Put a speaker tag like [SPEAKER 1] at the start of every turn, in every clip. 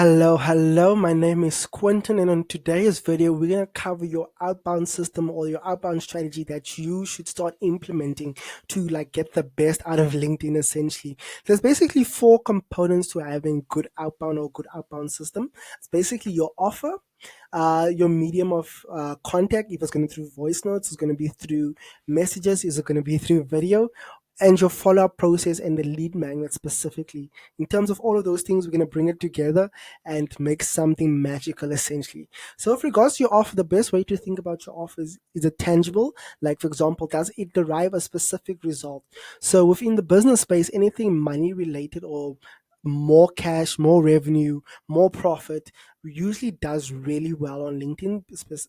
[SPEAKER 1] Hello. My name is Quentin, and on today's video, we're going to cover your outbound system or your outbound strategy that you should start implementing to get the best out of LinkedIn. Essentially, there's basically four components to having good outbound or good outbound system. It's basically your offer, your medium of contact. If it's going to be through voice notes, it's going to be through messages, is it going to be through video, and your follow-up process and the lead magnet specifically. In terms of all of those things, we're going to bring it together and make something magical essentially. So with regards to your offer, the best way to think about your offer is it tangible? Like, for example, does it derive a specific result? So within the business space, anything money related or more cash, more revenue, more profit usually does really well on LinkedIn,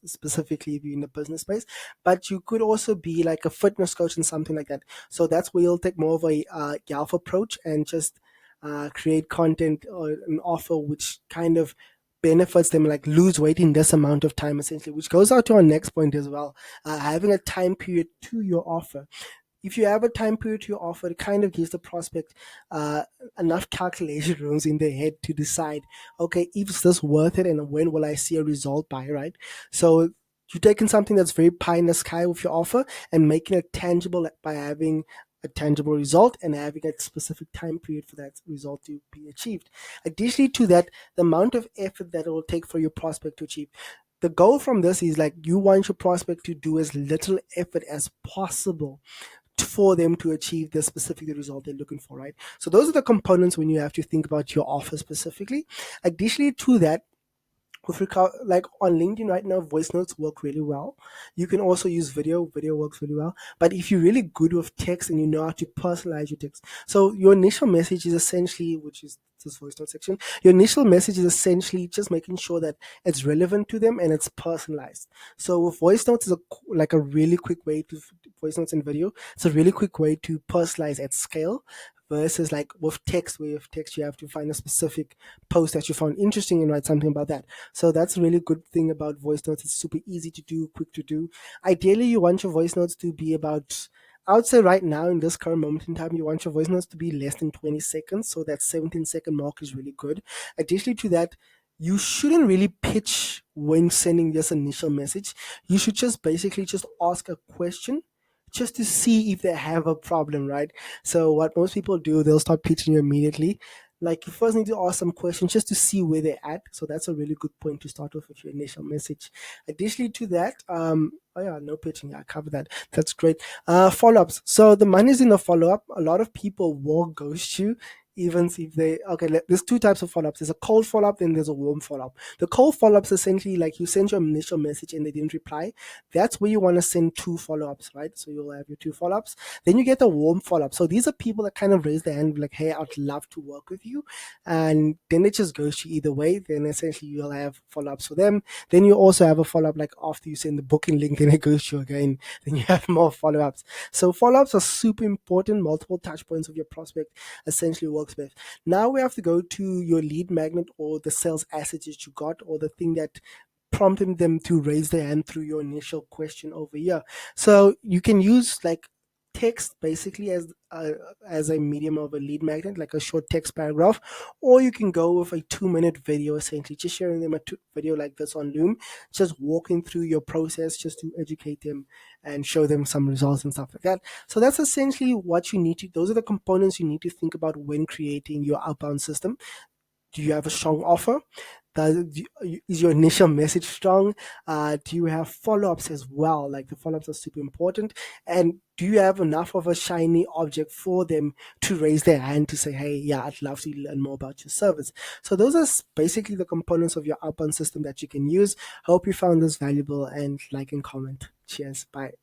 [SPEAKER 1] specifically if you're in the business space. But you could also be like a fitness coach and something like that. So that's where you'll take more of a Yelp approach and just create content or an offer which kind of benefits them, like lose weight in this amount of time essentially, which goes out to our next point as well. Having a time period to your offer. If you have a time period to your offer, it kind of gives the prospect uh, enough calculation rooms in their head to decide, okay, is this worth it and when will I see a result by, right? So you're taking something that's very pie in the sky with your offer and making it tangible by having a tangible result and having a specific time period for that result to be achieved. Additionally to that, the amount of effort that it will take for your prospect to achieve. The goal from this is like you want your prospect to do as little effort as possible for them to achieve the specific result they're looking for, right? So those are the components when you have to think about your offer specifically. Additionally to that, with regard, like on LinkedIn right now, voice notes work really well. You can also use video. Video works really well. But if you're really good with text and you know how to personalize your text, so your initial message is essentially, which is this voice note section, your initial message is essentially just making sure that it's relevant to them and it's personalized. So with voice notes is like a really quick way to voice notes and video. It's a really quick way to personalize at scale versus like with text, where with text you have to find a specific post that you found interesting and write something about that. So that's a really good thing about voice notes. It's super easy to do, quick to do. Ideally, you want your voice notes to be about, I would say right now in this current moment in time, you want your voice notes to be less than 20 seconds. So that 17-second mark is really good. Additionally to that, you shouldn't really pitch when sending this initial message. You should just basically just ask a question just to see if they have a problem, right? So what most people do, they'll start pitching you immediately. Like you first need to ask some questions just to see where they're at. So that's a really good point to start off with your initial message. Additionally to that, oh yeah, no pitching. Yeah, I covered that. That's great. Follow-ups. So the money's in the follow-up. A lot of people will ghost you. Even if they, okay, there's two types of follow-ups. There's a cold follow-up, then there's a warm follow-up. The cold follow-ups essentially like you send your initial message and they didn't reply. That's where you want to send two follow-ups, right? So you'll have your two follow-ups. Then you get the warm follow-up. So these are people that kind of raise their hand like, hey, I'd love to work with you. And then it just goes to either way. Then essentially you'll have follow-ups for them. Then you also have a follow-up like after you send the booking link, then it goes to you again. Then you have more follow-ups. So follow-ups are super important. Multiple touch points of your prospect essentially works best. Now we have to go to your lead magnet or the sales assets that you got or the thing that prompting them to raise their hand through your initial question over here. So you can use like text basically as a medium of a lead magnet, like a short text paragraph, or you can go with a 2-minute video, essentially just sharing them a video like this on Loom, just walking through your process just to educate them and show them some results and stuff like that. So that's essentially what you need to, those are the components you need to think about when creating your outbound system. Do you have a strong offer? Is your initial message strong? Do you have follow-ups as well? Like the follow-ups are super important. And do you have enough of a shiny object for them to raise their hand to say, hey, yeah, I'd love to learn more about your service. So those are basically the components of your outbound system that you can use. Hope you found this valuable and like and comment. Cheers. Bye.